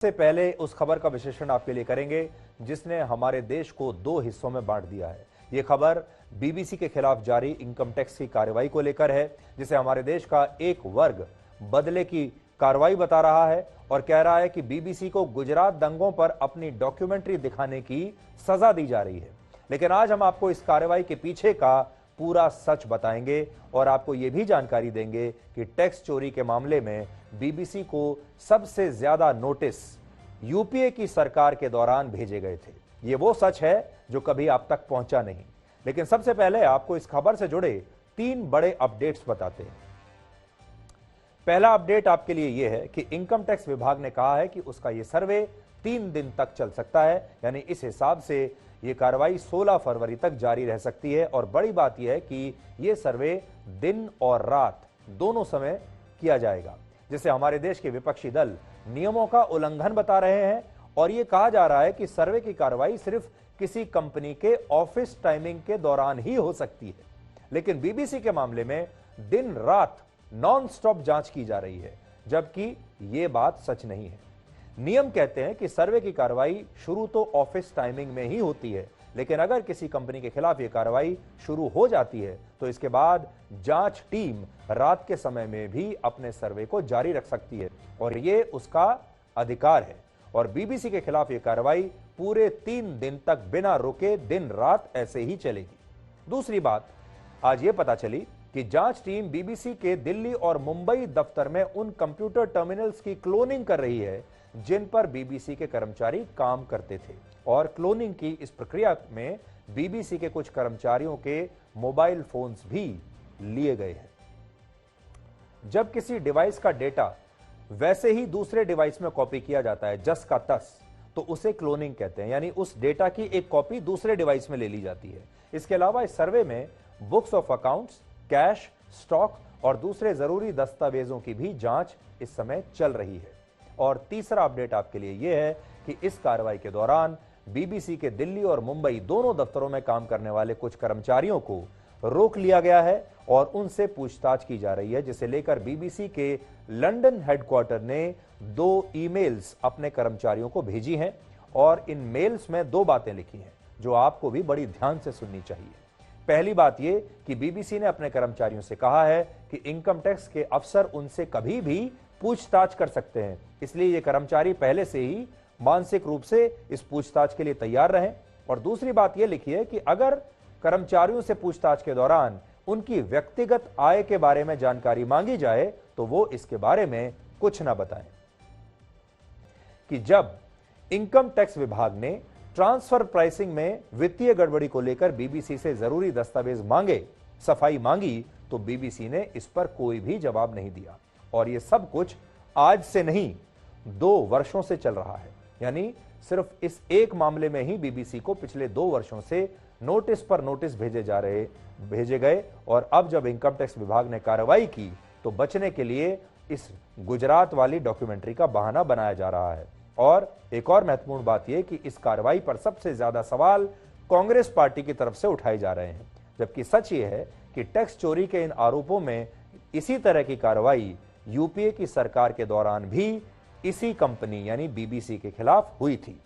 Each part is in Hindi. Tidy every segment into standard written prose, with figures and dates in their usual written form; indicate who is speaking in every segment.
Speaker 1: से पहले उस खबर का विश्लेषण आपके लिए करेंगे जिसने हमारे देश को दो हिस्सों में बांट दिया है। यह खबर बीबीसी के खिलाफ जारी इनकम टैक्स की कार्रवाई को लेकर है, जिसे हमारे देश का एक वर्ग बदले की कार्रवाई बता रहा है और कह रहा है कि बीबीसी को गुजरात दंगों पर अपनी डॉक्यूमेंट्री दिखाने की सजा दी जा रही है। लेकिन आज हम आपको इस कार्रवाई के पीछे का पूरा सच बताएंगे और आपको यह भी जानकारी देंगे कि टैक्स चोरी के मामले में बीबीसी को सबसे ज्यादा नोटिस यूपीए की सरकार के दौरान भेजे गए थे। यह वो सच है जो कभी आप तक पहुंचा नहीं। लेकिन सबसे पहले आपको इस खबर से जुड़े 3 बड़े अपडेट्स बताते हैं। पहला अपडेट आपके लिए यह है कि इनकम टैक्स विभाग ने कहा है कि उसका यह सर्वे 3 दिन तक चल सकता है, यानी इस हिसाब से यह कार्रवाई 16 फरवरी तक जारी रह सकती है। और बड़ी बात यह है कि यह सर्वे दिन और रात दोनों समय किया जाएगा, जिसे हमारे देश के विपक्षी दल नियमों का उल्लंघन बता रहे हैं। और यह कहा जा रहा है कि सर्वे की कार्रवाई सिर्फ किसी कंपनी के ऑफिस टाइमिंग के दौरान ही हो सकती है, लेकिन बीबीसी के मामले में दिन रात नॉन स्टॉप जांच की जा रही है, जबकि यह बात सच नहीं है। नियम कहते हैं कि सर्वे की कार्रवाई शुरू तो ऑफिस टाइमिंग में ही होती है, लेकिन अगर किसी कंपनी के खिलाफ यह कार्रवाई शुरू हो जाती है तो इसके बाद जांच टीम रात के समय में भी अपने सर्वे को जारी रख सकती है और यह उसका अधिकार है। और बीबीसी के खिलाफ यह कार्रवाई पूरे 3 दिन तक बिना रुके दिन रात ऐसे ही चलेगी। दूसरी बात, आज यह पता चली कि जांच टीम बीबीसी के दिल्ली और मुंबई दफ्तर में उन कंप्यूटर टर्मिनल्स की क्लोनिंग कर रही है जिन पर बीबीसी के कर्मचारी काम करते थे। और क्लोनिंग की इस प्रक्रिया में बीबीसी के कुछ कर्मचारियों के मोबाइल फोन्स भी लिए गए हैं। जब किसी डिवाइस का डेटा वैसे ही दूसरे डिवाइस में कॉपी किया जाता है जस का तस, तो उसे क्लोनिंग कहते हैं, यानी उस डेटा की एक कॉपी दूसरे डिवाइस में ले ली जाती है। इसके अलावा इस सर्वे में books of accounts, cash, stock और दूसरे जरूरी दस्तावेजों की भी जांच इस समय चल रही है। और तीसरा अपडेट आपके लिए यह है कि इस कार्रवाई के दौरान बीबीसी के दिल्ली और मुंबई दोनों दफ्तरों में काम करने वाले कुछ कर्मचारियों को रोक लिया गया है और उनसे पूछताछ की जा रही है, जिसे लेकर बीबीसी के लंदन हेडक्वार्टर ने 2 ईमेल्स अपने कर्मचारियों को भेजी हैं और इन मेल्स में 2 बातें लिखी हैं जो आपको भी बड़ी ध्यान से सुननी चाहिए। पहली बात यह कि बीबीसी ने अपने कर्मचारियों से कहा है कि इनकम टैक्स के अफसर उनसे कभी भी पूछताछ कर सकते हैं, इसलिए ये कर्मचारी पहले से ही मानसिक रूप से इस पूछताछ के लिए तैयार रहें। और दूसरी बात यह लिखी है कि अगर कर्मचारियों से पूछताछ के दौरान उनकी व्यक्तिगत आय के बारे में जानकारी मांगी जाए तो वो इसके बारे में कुछ ना बताएं। कि जब इनकम टैक्स विभाग ने ट्रांसफर प्राइसिंग में वित्तीय गड़बड़ी को लेकर बीबीसी से जरूरी दस्तावेज मांगे, सफाई मांगी, तो बीबीसी ने इस पर कोई भी जवाब नहीं दिया। और यह सब कुछ आज से नहीं 2 वर्षों से चल रहा है, यानी सिर्फ इस एक मामले में ही बीबीसी को पिछले 2 वर्षों से नोटिस पर नोटिस भेजे गए। और अब जब इनकम टैक्स विभाग ने कार्रवाई की तो बचने के लिए इस गुजरात वाली डॉक्यूमेंट्री का बहाना बनाया जा रहा है। और एक और महत्वपूर्ण बात यह कि इस कार्रवाई पर सबसे ज्यादा सवाल कांग्रेस पार्टी की तरफ से उठाए जा रहे हैं, जबकि सच यह है कि टैक्स चोरी के इन आरोपों में इसी तरह की कार्रवाई यूपीए की सरकार के दौरान भी इसी कंपनी यानी बीबीसी के खिलाफ हुई थी।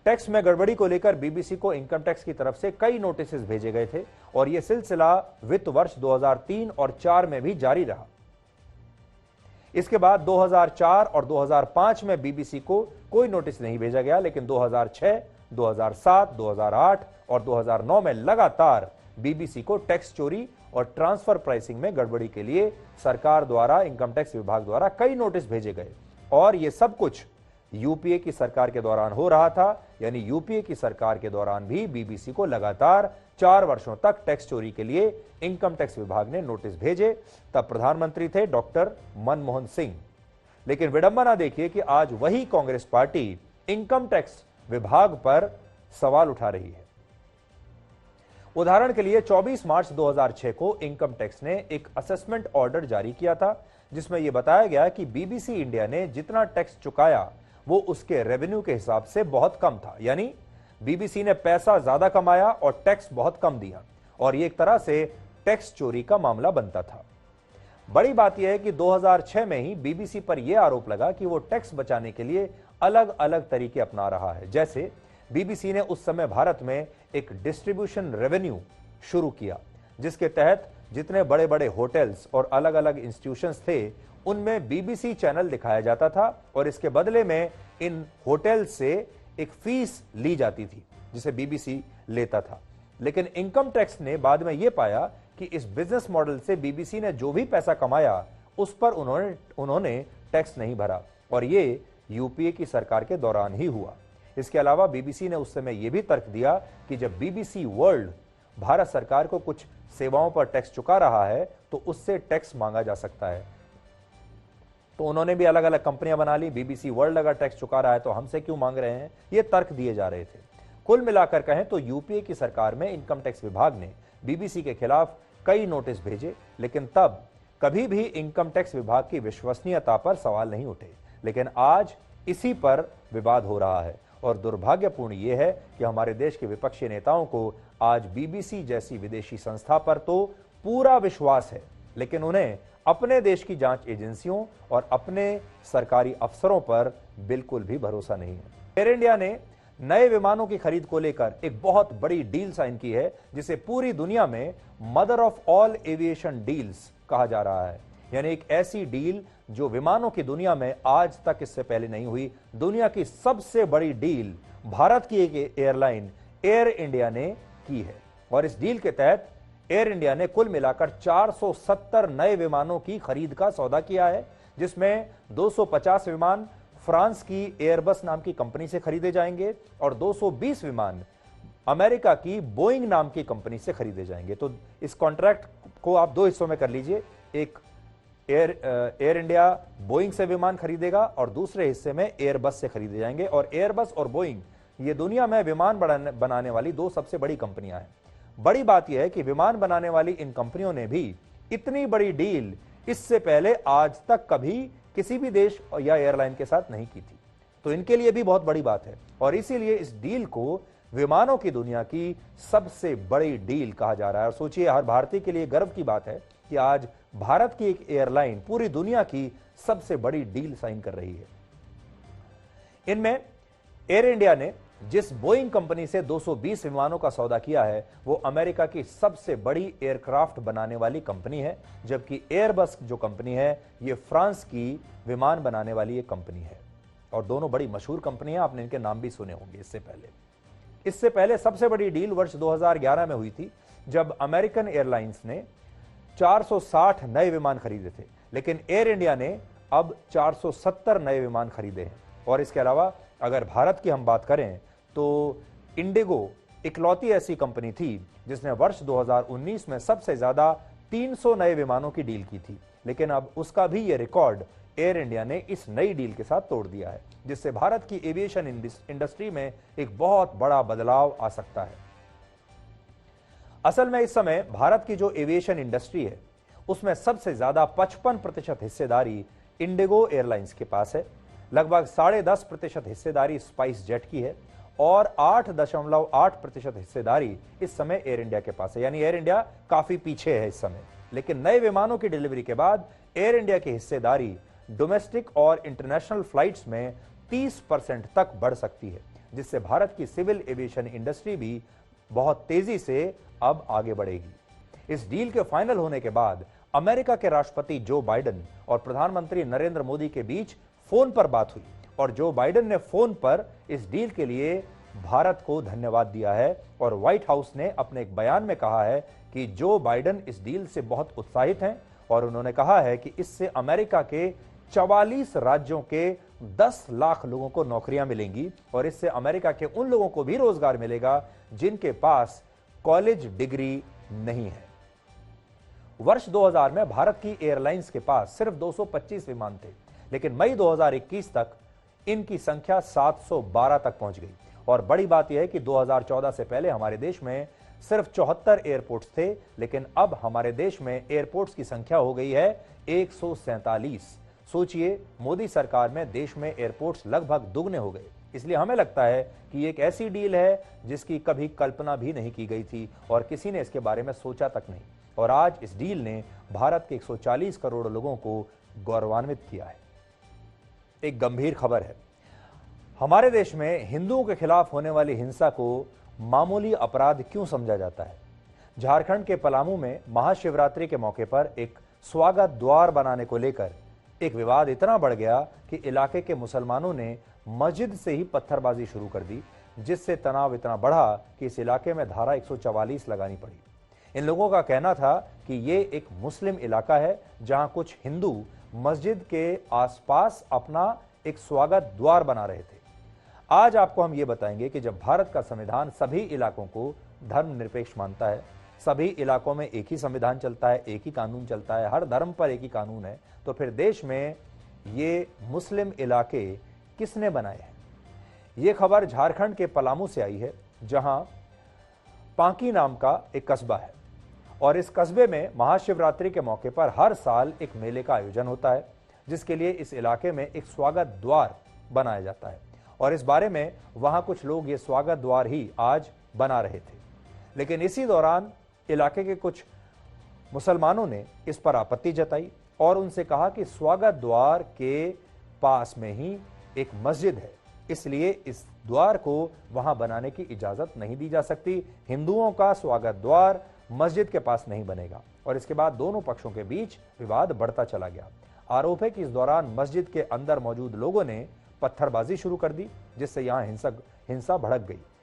Speaker 1: टैक्स में गड़बड़ी को लेकर बीबीसी को इनकम टैक्स की तरफ से कई नोटिस भेजे गए थे और यह सिलसिला वित्त वर्ष 2003 और 4 में भी जारी रहा। इसके बाद 2004 और 2005 में बीबीसी को कोई नोटिस नहीं भेजा गया, लेकिन 2006, 2007, 2008 और 2009 में लगातार बीबीसी को टैक्स चोरी और ट्रांसफर प्राइसिंग में गड़बड़ी के लिए सरकार द्वारा, इनकम टैक्स विभाग द्वारा कई नोटिस भेजे गए। और यह सब कुछ यूपीए की सरकार के दौरान हो रहा था, यानी यूपीए की सरकार के दौरान भी बीबीसी को लगातार 4 वर्षों तक टैक्स चोरी के लिए इनकम टैक्स विभाग ने नोटिस भेजे। तब प्रधानमंत्री थे डॉक्टर मनमोहन सिंह। लेकिन विडंबना देखिए कि आज वही कांग्रेस पार्टी इनकम टैक्स विभाग पर सवाल उठा रही है। उदाहरण के लिए 24 मार्च 2006 को इनकम टैक्स ने एक असेसमेंट ऑर्डर जारी किया था, जिसमें यह बताया गया कि बीबीसी इंडिया ने जितना टैक्स चुकाया वो उसके रेवेन्यू के हिसाब से बहुत कम था, यानी बीबीसी ने पैसा ज्यादा कमाया और टैक्स बहुत कम दिया और ये एक तरह से टैक्स चोरी का मामला बनता था। बड़ी बात यह है कि 2006 में ही बीबीसी पर यह आरोप लगा कि वो टैक्स बचाने के लिए अलग अलग तरीके अपना रहा है। जैसे बीबीसी ने उस समय भारत में एक डिस्ट्रीब्यूशन रेवेन्यू शुरू किया, जिसके तहत जितने बड़े बड़े होटल्स और अलग अलग इंस्टीट्यूशंस थे उनमें बीबीसी चैनल दिखाया जाता था और इसके बदले में इन होटल्स से एक फीस ली जाती थी जिसे बीबीसी लेता था। लेकिन इनकम टैक्स ने बाद में यह पाया कि इस बिजनेस मॉडल से बीबीसी ने जो भी पैसा कमाया उस पर उन्होंने टैक्स नहीं भरा और ये यूपीए की सरकार के दौरान ही हुआ। इसके अलावा बीबीसी ने उस समय यह भी तर्क दिया कि जब बीबीसी वर्ल्ड भारत सरकार को कुछ सेवाओं पर टैक्स चुका रहा है तो उससे टैक्स मांगा जा सकता है। तो उन्होंने भी अलग अलग कंपनियां बना ली। बीबीसी वर्ल्ड अगर टैक्स चुका रहा है तो हमसे क्यों मांग रहे हैं, ये तर्क दिए जा रहे थे। कुल मिलाकर कहें तो यूपीए की सरकार में इनकम टैक्स विभाग ने बीबीसी के खिलाफ कई नोटिस भेजे, लेकिन तब कभी भी इनकम टैक्स विभाग की विश्वसनीयता पर सवाल नहीं उठे। लेकिन आज इसी पर विवाद हो रहा है और दुर्भाग्यपूर्ण यह है कि हमारे देश के विपक्षी नेताओं को आज बीबीसी जैसी विदेशी संस्था पर तो पूरा विश्वास है, लेकिन उन्हें अपने देश की जांच एजेंसियों और अपने सरकारी अफसरों पर बिल्कुल भी भरोसा नहीं है। एयर इंडिया ने नए विमानों की खरीद को लेकर एक बहुत बड़ी डील साइन की है, जिसे पूरी दुनिया में mother of all aviation deals कहा जा रहा है। यानी एक ऐसी डील जो विमानों की दुनिया में आज तक इससे पहले नहीं हुई। दुनिया की सबसे बड़ी डील भारत की एक एयरलाइन एयर इंडिया ने की है और इस डील के तहत एयर इंडिया ने कुल मिलाकर 470 नए विमानों की खरीद का सौदा किया है, जिसमें 250 विमान फ्रांस की एयरबस नाम की कंपनी से खरीदे जाएंगे और 220 विमान अमेरिका की बोइंग नाम की कंपनी से खरीदे जाएंगे। तो इस कॉन्ट्रैक्ट को आप दो हिस्सों में कर लीजिए। एक एयर इंडिया बोइंग से विमान खरीदेगा और दूसरे हिस्से में एयरबस से खरीदे जाएंगे। और एयरबस और बोइंग ये दुनिया में विमान बनाने वाली दो सबसे बड़ी कंपनियां हैं। बड़ी बात यह है कि विमान बनाने वाली इन कंपनियों ने भी इतनी बड़ी डील इससे पहले आज तक कभी किसी भी देश या एयरलाइन के साथ नहीं की थी। तो इनके लिए भी बहुत बड़ी बात है और इसीलिए इस डील को विमानों की दुनिया की सबसे बड़ी डील कहा जा रहा है। और सोचिए, हर भारतीय के लिए गर्व की बात है कि आज भारत की एक एयरलाइन पूरी दुनिया की सबसे बड़ी डील साइन कर रही है। इनमें एयर इंडिया ने जिस बोइंग कंपनी से 220 विमानों का सौदा किया है वो अमेरिका की सबसे बड़ी एयरक्राफ्ट बनाने वाली कंपनी है, जबकि एयरबस जो कंपनी है ये फ्रांस की विमान बनाने वाली एक कंपनी है और दोनों बड़ी मशहूर कंपनी है। आपने इनके नाम भी सुने होंगे। इससे पहले सबसे बड़ी डील वर्ष 2011 में हुई थी, जब अमेरिकन एयरलाइंस ने 460 नए विमान खरीदे थे, लेकिन एयर इंडिया ने अब 470 नए विमान खरीदे हैं। और इसके अलावा अगर भारत की हम बात करें तो इंडिगो इकलौती ऐसी कंपनी थी जिसने वर्ष 2019 में सबसे ज्यादा 300 नए विमानों की डील की थी, लेकिन अब उसका भी यह रिकॉर्ड एयर इंडिया ने इस नई डील के साथ तोड़ दिया है, जिससे भारत की एविएशन इंडस्ट्री में एक बहुत बड़ा बदलाव आ सकता है। असल में इस समय भारत की जो एविएशन इंडस्ट्री है उसमें सबसे ज्यादा 55% हिस्सेदारी इंडिगो एयरलाइंस के पास है, लगभग 10.5% हिस्सेदारी स्पाइस जेट की है और 8.8% हिस्सेदारी इस समय एयर इंडिया के पास है। यानी एयर इंडिया काफी पीछे है इस समय। लेकिन नए विमानों की डिलीवरी के बाद एयर इंडिया की हिस्सेदारी डोमेस्टिक और इंटरनेशनल फ्लाइट्स में 30% तक बढ़ सकती है, जिससे भारत की सिविल एविएशन इंडस्ट्री भी बहुत तेजी से अब आगे बढ़ेगी। इस डील के फाइनल होने के बाद अमेरिका के राष्ट्रपति जो बाइडेन और प्रधानमंत्री नरेंद्र मोदी के बीच फोन पर बात हुई और जो बाइडेन ने फोन पर इस डील के लिए भारत को धन्यवाद दिया है और व्हाइट हाउस ने अपने एक बयान में कहा है कि जो बाइडेन इस डील से बहुत उत्साहित हैं और उन्होंने कहा है कि इससे अमेरिका के 44 राज्यों के 10 लाख लोगों को नौकरियां मिलेंगी और इससे अमेरिका के उन लोगों को भी रोजगार मिलेगा जिनके पास कॉलेज डिग्री नहीं है। वर्ष 2000 में भारत की एयरलाइंस के पास सिर्फ 225 विमान थे, लेकिन मई 2021 तक इनकी संख्या 712 तक पहुंच गई। और बड़ी बात यह है कि 2014 से पहले हमारे देश में सिर्फ 74 एयरपोर्ट्स थे, लेकिन अब हमारे देश में एयरपोर्ट्स की संख्या हो गई है 147। सोचिए, मोदी सरकार में देश में एयरपोर्ट्स लगभग दुगने हो गए। इसलिए हमें लगता है कि एक ऐसी डील है जिसकी कभी कल्पना भी नहीं की गई थी और किसी ने इसके बारे में सोचा तक नहीं। और आज इस डील ने भारत के 140 करोड़ लोगों को गौरवान्वित किया है। एक गंभीर खबर है, हमारे देश में हिंदुओं के खिलाफ होने वाली हिंसा को मामूली अपराध क्यों समझा जाता है? झारखंड के पलामू में महाशिवरात्रि के मौके पर एक स्वागत द्वार बनाने को लेकर एक विवाद इतना बढ़ गया कि इलाके के मुसलमानों ने मस्जिद से ही पत्थरबाजी शुरू कर दी, जिससे तनाव इतना बढ़ा कि इस इलाके में धारा 144 लगानी पड़ी। इन लोगों का कहना था कि ये एक मुस्लिम इलाका है जहां कुछ हिंदू मस्जिद के आसपास अपना एक स्वागत द्वार बना रहे थे। आज आपको हम ये बताएंगे कि जब भारत का संविधान सभी इलाकों को धर्मनिरपेक्ष मानता है, सभी इलाकों में एक ही संविधान चलता है, एक ही कानून चलता है, हर धर्म पर एक ही कानून है, तो फिर देश में ये मुस्लिम इलाके किसने बनाए हैं? ये खबर झारखंड के पलामू से आई है, जहां पांकी नाम का एक कस्बा है और इस कस्बे में महाशिवरात्रि के मौके पर हर साल एक मेले का आयोजन होता है, जिसके लिए इस इलाके में एक स्वागत द्वार बनाया जाता है और इस बारे में वहां कुछ लोग ये स्वागत द्वार ही आज बना रहे थे। लेकिन इसी दौरान इलाके के कुछ मुसलमानों ने इस पर आपत्ति जताई और उनसे कहा कि स्वागत द्वार के पास में ही एक मस्जिद है, इसलिए इस द्वार को वहां बनाने की इजाजत नहीं दी जा सकती। हिंदुओं का स्वागत द्वार मस्जिद के पास नहीं बनेगा और इसके बाद दोनों पक्षों के बीच विवाद बढ़ता चला गया। आरोप है कि इस दौरान मस्जिद के अंदर मौजूद लोगों ने पत्थरबाजी शुरू कर दी, जिससे यहां हिंसा भड़क गई।